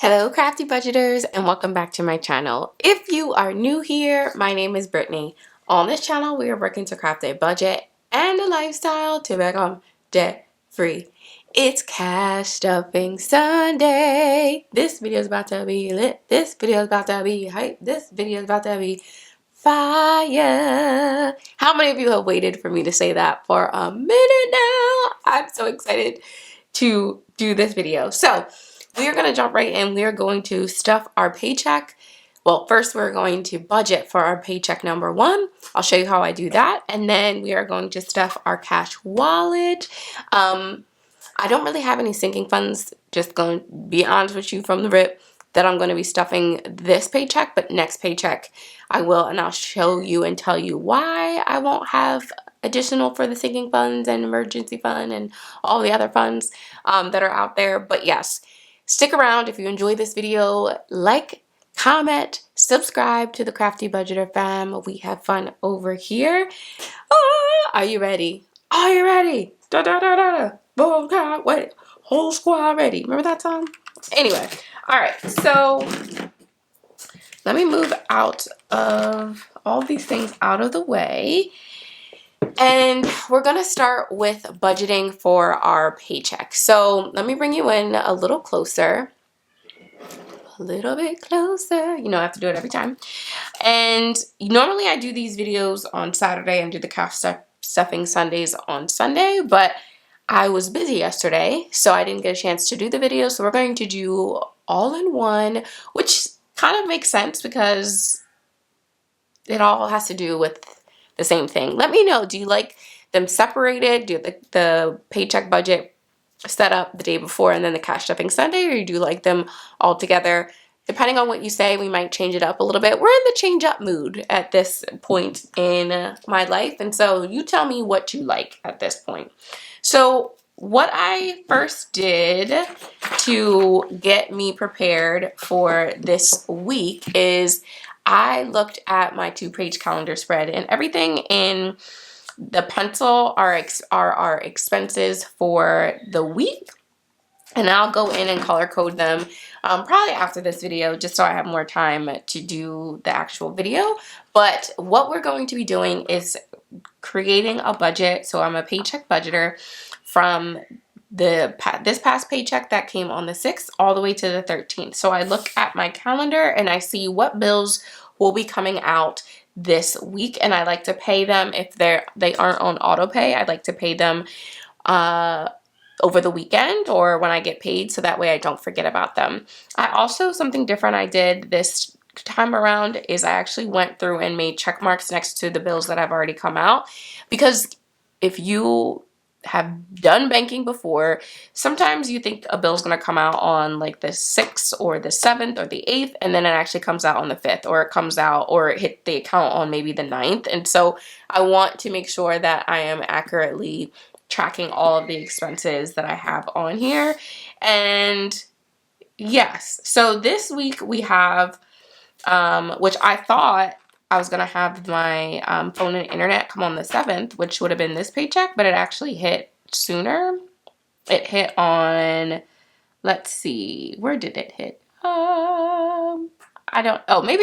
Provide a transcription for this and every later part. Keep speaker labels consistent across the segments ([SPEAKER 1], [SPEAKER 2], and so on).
[SPEAKER 1] Hello crafty budgeters and welcome back to my channel. If you are new here, my name is Brittany. On this channel we are working to craft a budget and a lifestyle to become debt free. It's Cash Stuffing Sunday. This video is about to be lit. This video is about to be hype. This video is about to be fire. How many of you have waited for me to say that for a minute now? I'm so excited to do this video. So we are going to jump right in. We are going to stuff our paycheck. Well, first we're going to budget for our paycheck number one. I'll show you how I do that. And then we are going to stuff our cash wallet. I don't really have any sinking funds, just going to be honest with you from the rip, that I'm going to be stuffing this paycheck, but next paycheck I will, and I'll show you and tell you why I won't have additional for the sinking funds and emergency fund and all the other funds that are out there. But yes, stick around. If you enjoy this video, like, comment, subscribe to the Crafty Budgeter fam. We have fun over here. Are you ready? Are you ready? Da da da da da. Oh God, wait, whole squad ready. Remember that song? Anyway, all right. So let me move out of all these things out of the way. And we're going to start with budgeting for our paycheck. So let me bring you in a little closer. A little bit closer. You know, I have to do it every time. And normally I do these videos on Saturday and do the cash stuffing Sundays on Sunday, but I was busy yesterday, so I didn't get a chance to do the video. So we're going to do all in one, which kind of makes sense because it all has to do with the same thing. Let me know, do you like them separated? Do the paycheck budget set up the day before and then the cash stuffing Sunday, or do you like them all together? Depending on what you say, we might change it up a little bit. We're in the change up mood at this point in my life, and so you tell me what you like at this point. So what I first did to get me prepared for this week is I looked at my 2-page calendar spread, and everything in the pencil are our expenses for the week. And I'll go in and color code them probably after this video, just so I have more time to do the actual video. But what we're going to be doing is creating a budget. So I'm a paycheck budgeter from this past paycheck that came on the 6th all the way to the 13th. So I look at my calendar and I see what bills will be coming out this week, and I like to pay them if they aren't on auto pay. I'd like to pay them over the weekend or when I get paid, so that way I don't forget about them. Something different I did this time around is I actually went through and made check marks next to the bills that have already come out, because if you have done banking before, sometimes you think a bill's going to come out on like the 6th or the 7th or the 8th, and then it actually comes out on the 5th, or it comes out or it hit the account on maybe the 9th. And so I want to make sure that I am accurately tracking all of the expenses that I have on here. And yes, so this week we have, which I thought I was going to have my phone and internet come on the 7th, which would have been this paycheck, but it actually hit sooner. It hit on, let's see, where did it hit? Maybe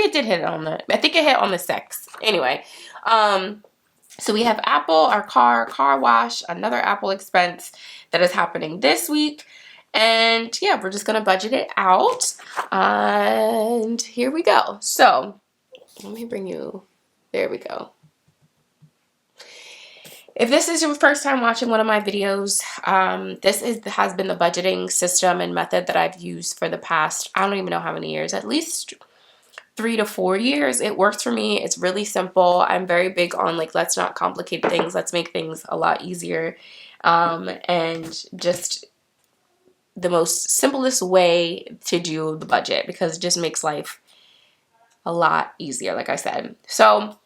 [SPEAKER 1] it did hit I think it hit on the 6th. Anyway, so we have Apple, our car wash, another Apple expense that is happening this week. And yeah, we're just going to budget it out. And here we go. So let me bring you, there we go. If this is your first time watching one of my videos, this has been the budgeting system and method that I've used for the past, I don't even know how many years, at least 3 to 4 years. It works for me. It's really simple. I'm very big on like, let's not complicate things. Let's make things a lot easier. And just the most simplest way to do the budget, because it just makes life a lot easier, like I said. So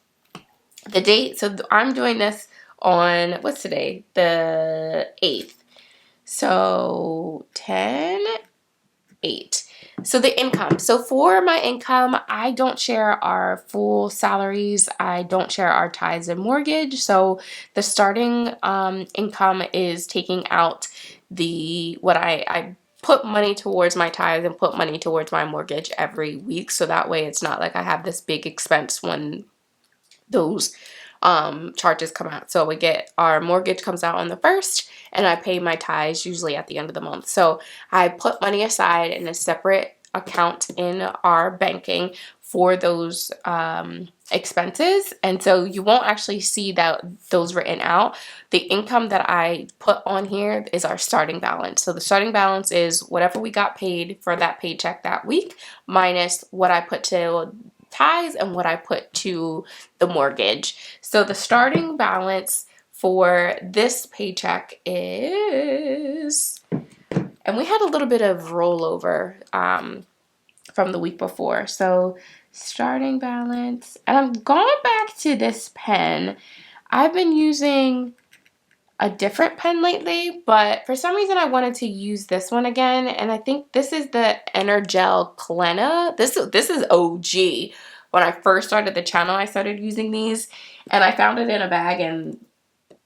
[SPEAKER 1] the date, I'm doing this on, what's today? The 8th. So 10/8. So the income. So for my income, I don't share our full salaries. I don't share our tithes and mortgage. So the starting income is taking out what I put money towards my tithes and put money towards my mortgage every week. So that way it's not like I have this big expense when those charges come out. So we get our mortgage comes out on the 1st, and I pay my tithes usually at the end of the month. So I put money aside in a separate account in our banking for those expenses, and so you won't actually see those written out. The income that I put on here is our starting balance. So the starting balance is whatever we got paid for that paycheck that week minus what I put to tithes and what I put to the mortgage. So the starting balance for this paycheck is, and we had a little bit of rollover from the week before. So starting balance, and I'm going back to this pen. I've been using a different pen lately, but for some reason I wanted to use this one again, and I think this is the Energel Clena. This is OG. When I first started the channel, I started using these, and I found it in a bag and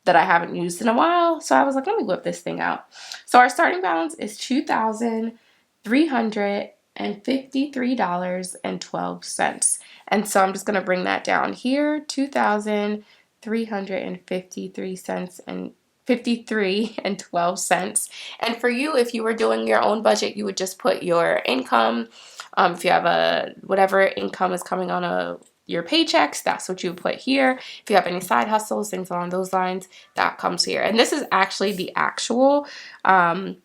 [SPEAKER 1] that I haven't used in a while, so I was like, let me whip this thing out. So our starting balance is $2,353.12, and so I'm just gonna bring that down here, $2,353 and 53 and 12 cents. And for you, if you were doing your own budget, you would just put your income. If you have whatever income is coming on your paychecks, that's what you would put here. If you have any side hustles, things along those lines, that comes here. And this is actually the actual, because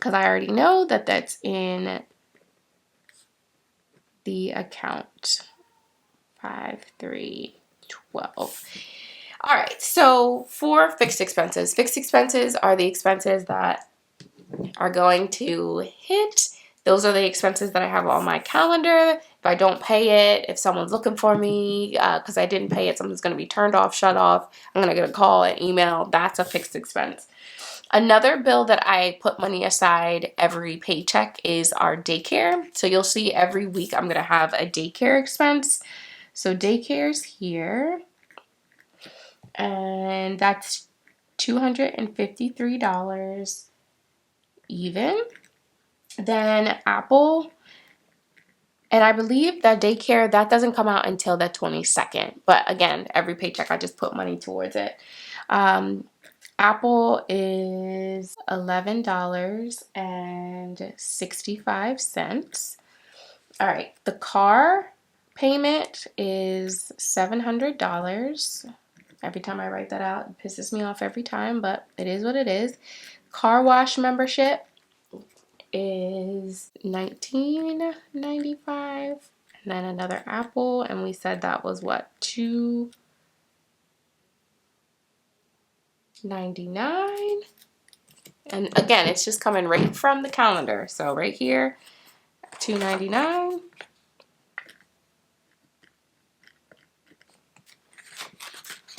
[SPEAKER 1] I already know that that's in the account 5312. All right, so for fixed expenses are the expenses that are going to hit. Those are the expenses that I have on my calendar. If I don't pay it, if someone's looking for me because I didn't pay it, something's going to be turned off, shut off. I'm going to get a call, an email. That's a fixed expense. Another bill that I put money aside every paycheck is our daycare. So you'll see every week I'm going to have a daycare expense. So daycare's here. And that's $253 even. Then Apple, and I believe that daycare, that doesn't come out until the 22nd. But again, every paycheck I just put money towards it. Apple is $11.65. All right, the car payment is $700. Every time I write that out, it pisses me off every time, but it is what it is. Car wash membership is $19.95. And then another Apple, and we said that was what, $2.99. And again, it's just coming right from the calendar. So right here, $2.99.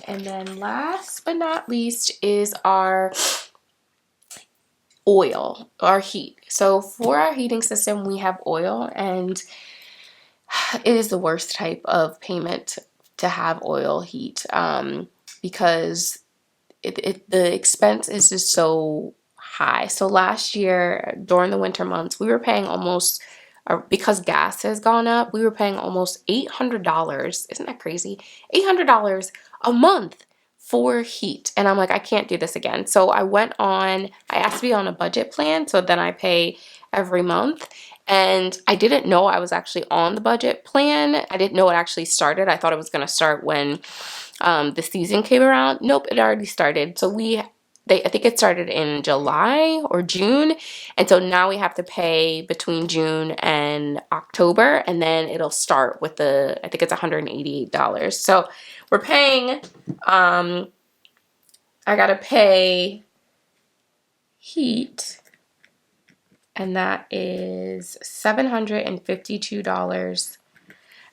[SPEAKER 1] And then last but not least is our oil, our heat. So for our heating system, we have oil, and it is the worst type of payment to have oil heat because the expense is just so high. So last year during the winter months, we were paying almost, because gas has gone up, we were paying almost $800. Isn't that crazy? $800 a month for heat. And I'm like, I can't do this again. So I asked to be on a budget plan, so then I pay every month. And I didn't know I was actually on the budget plan. I didn't know it actually started. I thought it was going to start when the season came around. Nope, it already started. So I think it started in July or June. And so now we have to pay between June and October. And then it'll start with I think it's $188. So we're paying, I got to pay heat. And that is $752.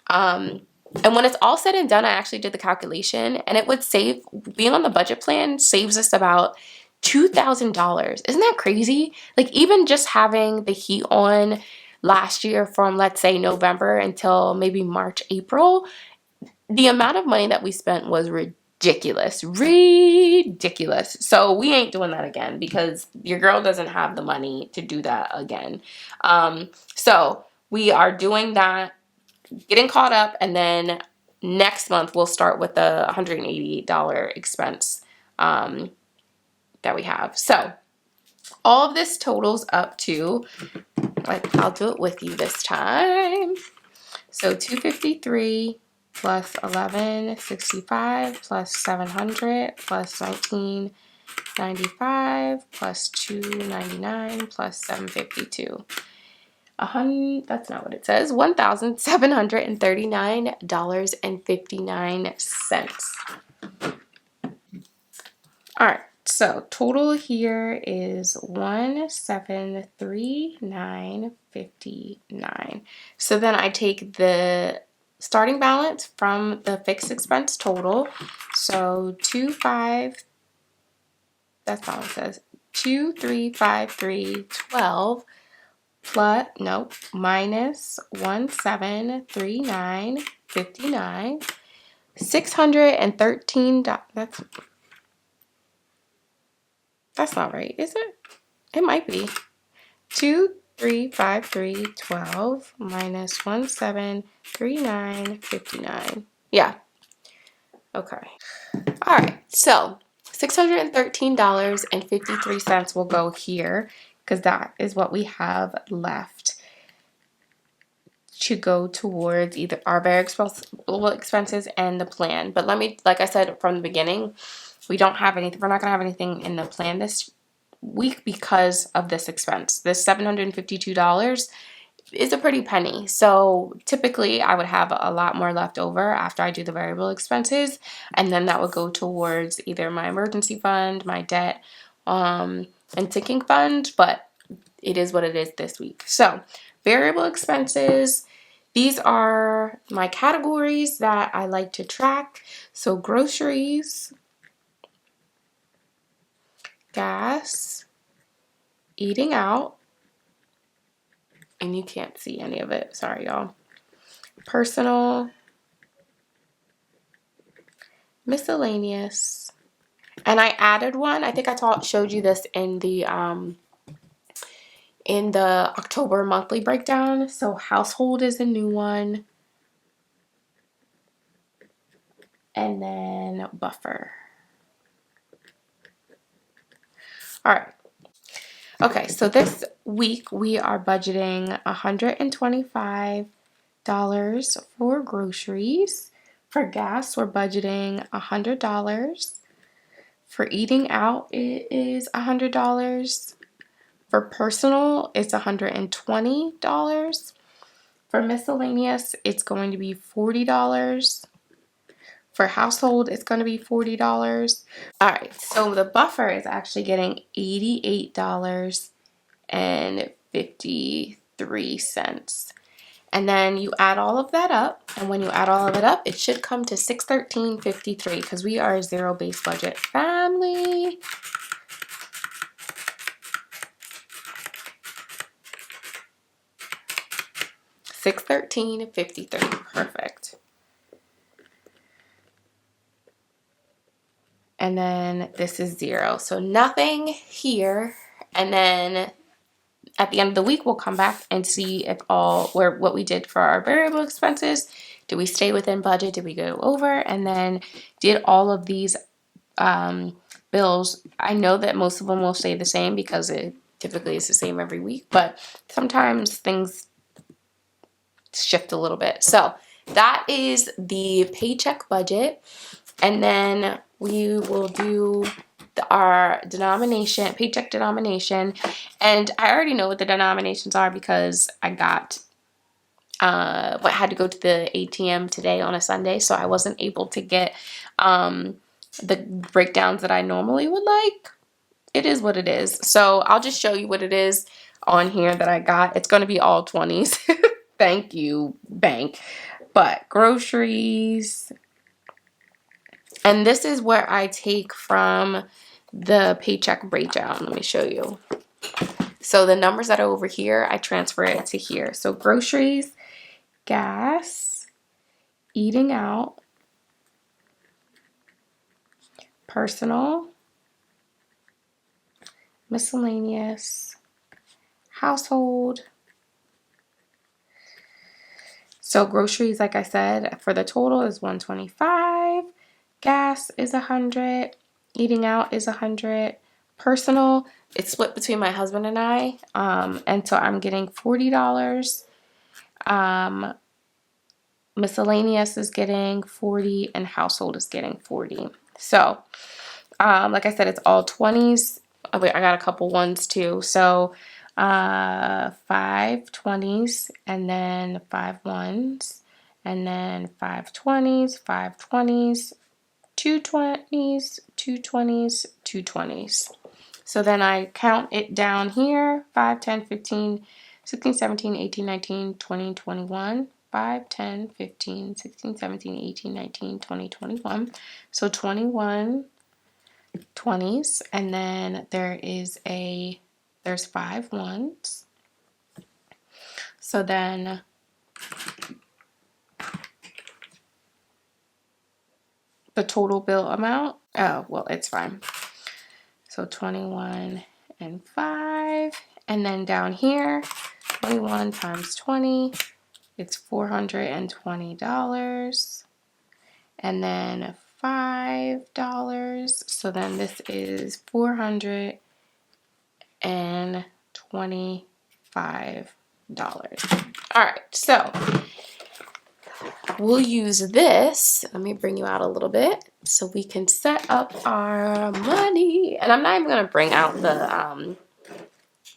[SPEAKER 1] And when it's all said and done, I actually did the calculation, and it would save, being on the budget plan saves us about $2,000. Isn't that crazy? Like, even just having the heat on last year from, let's say, November until maybe March, April, the amount of money that we spent was ridiculous. ridiculous. Ridiculous. So we ain't doing that again because your girl doesn't have the money to do that again. So we are doing that, getting caught up, and then next month we'll start with the $188 expense that we have. So all of this totals up to, like, I'll do it with you this time. So 253 plus 1165 plus 700 plus 1995 plus 299 plus 752. That's not what it says. $1,739.59. All right. So total here is 1,739.59. So then I take the starting balance from the fixed expense total. So that's not what it says. 2,353.12 plus minus 1,739.59. $613. That's not right, is it? It might be. 2,353.12 minus 1,739.59. Yeah. Okay. All right. So $613.53 will go here because that is what we have left to go towards either our very expenses and the plan. But like I said from the beginning, we don't have anything. We're not gonna have anything in the plan this week because of this expense. This $752 is a pretty penny. So typically I would have a lot more left over after I do the variable expenses, and then that would go towards either my emergency fund, my debt, and sinking fund, but it is what it is this week. So variable expenses, these are my categories that I like to track. So groceries, gas, eating out, and you can't see any of it, sorry y'all. Personal, miscellaneous, and I added one. I think I showed you this in the October monthly breakdown. So household is a new one, and then buffer. All right. Okay, so this week we are budgeting $125 for groceries. For gas, we're budgeting $100. For eating out, it is $100. For personal, it's $120. For miscellaneous, it's going to be $40. For household, it's going to be $40. All right, so the buffer is actually getting $88.53. And then you add all of that up, and when you add all of it up, it should come to $613.53 because we are a zero-based budget family. $613.53, perfect. And then this is zero, so nothing here. And then at the end of the week, we'll come back and see if what we did for our variable expenses. Did we stay within budget? Did we go over? And then did all of these bills, I know that most of them will stay the same because it typically is the same every week, but sometimes things shift a little bit. So that is the paycheck budget. And then we will do our denomination, paycheck denomination. And I already know what the denominations are because I had to go to the ATM today on a Sunday, so I wasn't able to get the breakdowns that I normally would like. It is what it is. So I'll just show you what it is on here that I got. It's going to be all 20s. Thank you, bank. But groceries. And this is where I take from the paycheck breakdown. Let me show you. So the numbers that are over here, I transfer it to here. So groceries, gas, eating out, personal, miscellaneous, household. So groceries, like I said, for the total is $125. Gas is $100. Eating out is $100. Personal, it's split between my husband and I, and so I'm getting $40. Miscellaneous is getting $40, and household is getting $40. So, like I said, it's all 20s. Oh, wait, I got a couple ones too. So, 5 20s, and then 5 ones, and then 5 20s, 5 20s, 2 20s, 2 20s, 2 20s. So then I count it down here: 5, 10, 15, 16, 17, 18, 19, 20, 21. 5, 10, 15, 16, 17, 18, 19, 20, 21. So 21 20s, and then there's 5 ones. So then the total bill amount, oh, well, it's fine. So 21 and 5, and then down here, 21 times 20, it's $420, and then $5. So then this is $425. All right, so we'll use this. Let me bring you out a little bit so we can set up our money. And I'm not even going to bring out the,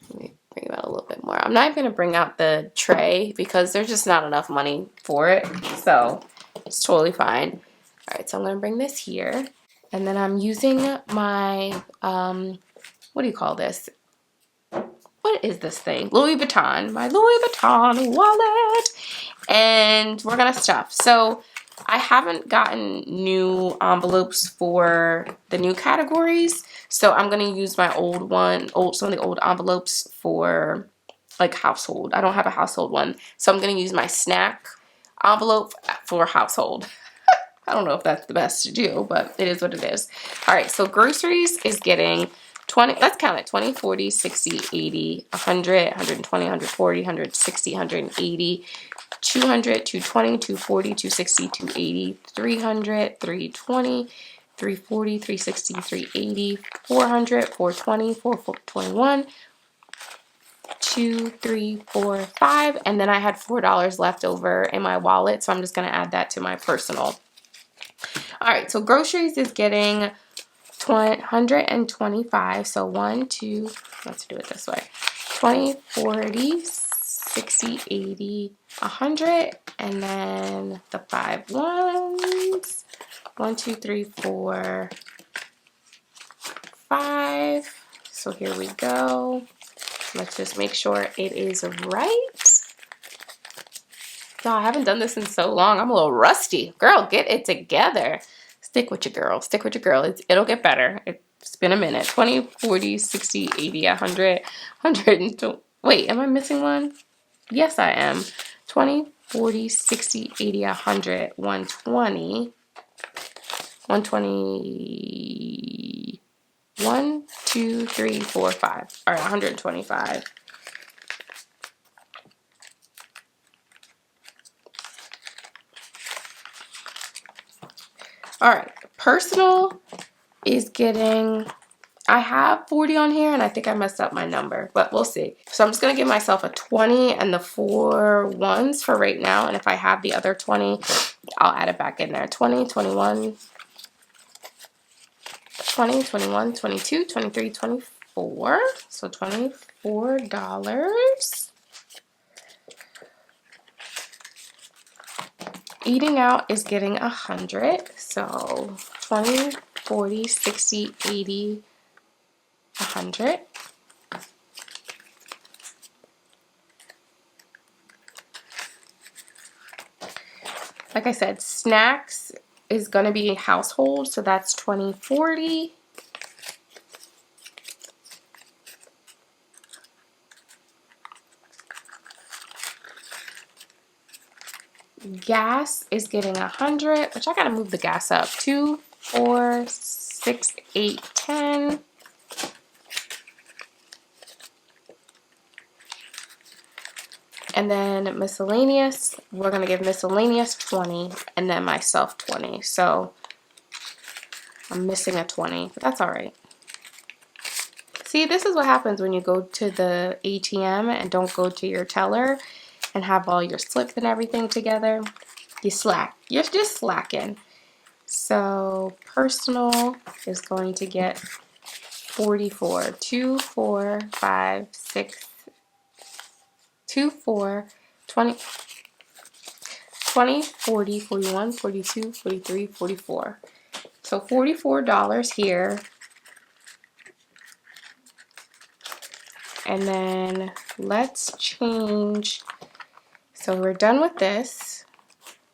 [SPEAKER 1] let me bring you out a little bit more. I'm not even going to bring out the tray because there's just not enough money for it. So it's totally fine. All right, so I'm going to bring this here. And then I'm using my, what do you call this? What is this thing? Louis Vuitton. My Louis Vuitton wallet. And we're going to stuff. So I haven't gotten new envelopes for the new categories. So I'm going to use my some of the old envelopes for like household. I don't have a household one. So I'm going to use my snack envelope for household. I don't know if that's the best to do, but it is what it is. All right, so groceries is getting 20, let's count it, 20, 40, 60, 80, 100, 120, 140, 160, 180, 200, 220, 240, 260, 280, 300, 320, 340, 360, 380, 400, 420, 421, 2, 3, 4, 5, and then I had $4 left over in my wallet, so I'm just going to add that to my personal. All right, so groceries is getting 125. So 1, 2, let's do it this way. 20, 40, 60, 80, 100, and then the 5 ones. 1, 2, 3, 4, 5. So here we go. Let's just make sure it is right. Y'all, I haven't done this in so long. I'm a little rusty. Girl, get it together. Stick with your girl. Stick with your girl. It'll get better. It's been a minute. 20, 40, 60, 80, 100, 120. Wait, am I missing one? Yes, I am. 20, 40, 60, 80, 100, 120, 120, 1, 2, 3, 4, 5. All right, 125. All right, personal is getting, I have 40 on here, and I think I messed up my number, but we'll see. So I'm just going to give myself a 20 and the 4 ones for right now, and if I have the other 20, I'll add it back in there. 20, 21, 20, 21, 22, 23, 24. So $24. Eating out is getting 100. So 20, 40, 60, 80, 100. Like I said, snacks is going to be household, so that's 20, 40. Gas is getting 100, which I gotta move the gas up. 2, 4, 6, 8, 10. And then miscellaneous, we're going to give miscellaneous 20 and then myself 20. So I'm missing a 20, but that's all right. See, this is what happens when you go to the ATM and don't go to your teller and have all your slips and everything together. You slack. You're just slacking. So personal is going to get 44. 2, 4, 5, 6, 2, 4, 20, 20, 40, 41, 42, 43, 44. So $44 here. And then let's change. So we're done with this.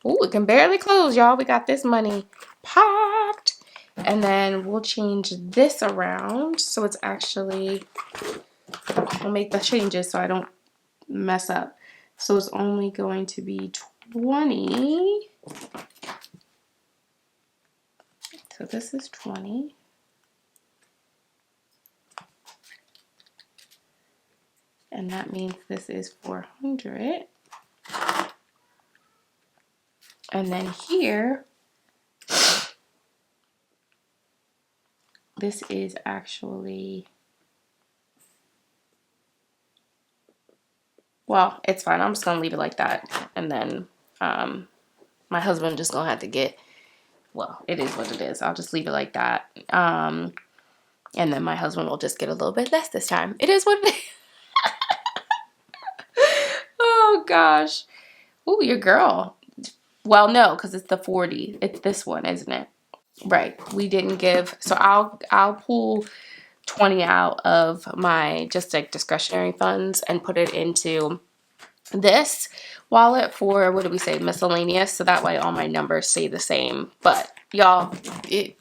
[SPEAKER 1] Ooh, it can barely close, y'all. We got this money packed. And then we'll change this around. So it's actually, I'll make the changes so I don't mess up. So it's only going to be 20. So this is 20. And that means this is 400. And then here, this is actually, well, it's fine. I'm just going to leave it like that. And then my husband just going to have to get, well, it is what it is. I'll just leave it like that. And then my husband will just get a little bit less this time. It is what it is. Oh, gosh. Ooh, your girl. Well, no, because it's the 40. It's this one, isn't it? Right. We didn't give. So I'll pull 20 out of my just like discretionary funds and put it into this wallet for, what did we say, miscellaneous, so that way all my numbers stay the same. But y'all, today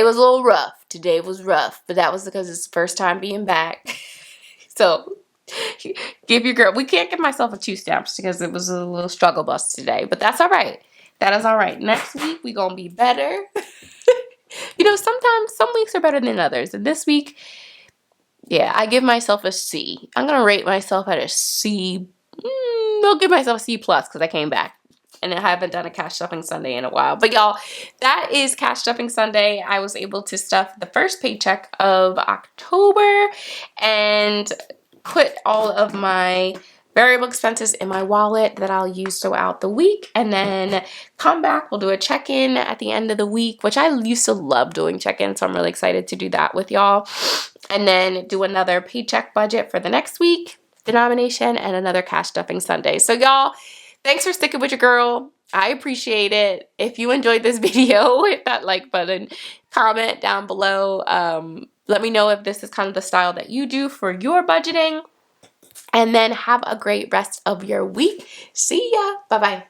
[SPEAKER 1] was a little rough. Today was rough, but that was because it's the first time being back. So give your girl, we can't give myself a 2 stamps because it was a little struggle bus today, but that's all right. That is all right. Next week we gonna be better. You know, sometimes some weeks are better than others, and this week, yeah, I give myself a C. I'm gonna rate myself at a C. I'll give myself a C plus because I came back. And I haven't done a cash stuffing Sunday in a while. But y'all, that is cash stuffing Sunday. I was able to stuff the first paycheck of October and put all of my variable expenses in my wallet that I'll use throughout the week, and then come back. We'll do a check-in at the end of the week, which I used to love doing check-ins, so I'm really excited to do that with y'all. And then do another paycheck budget for the next week, denomination, and another cash stuffing Sunday. So y'all, thanks for sticking with your girl. I appreciate it. If you enjoyed this video, hit that like button, comment down below. Let me know if this is kind of the style that you do for your budgeting. And then have a great rest of your week. See ya. Bye-bye.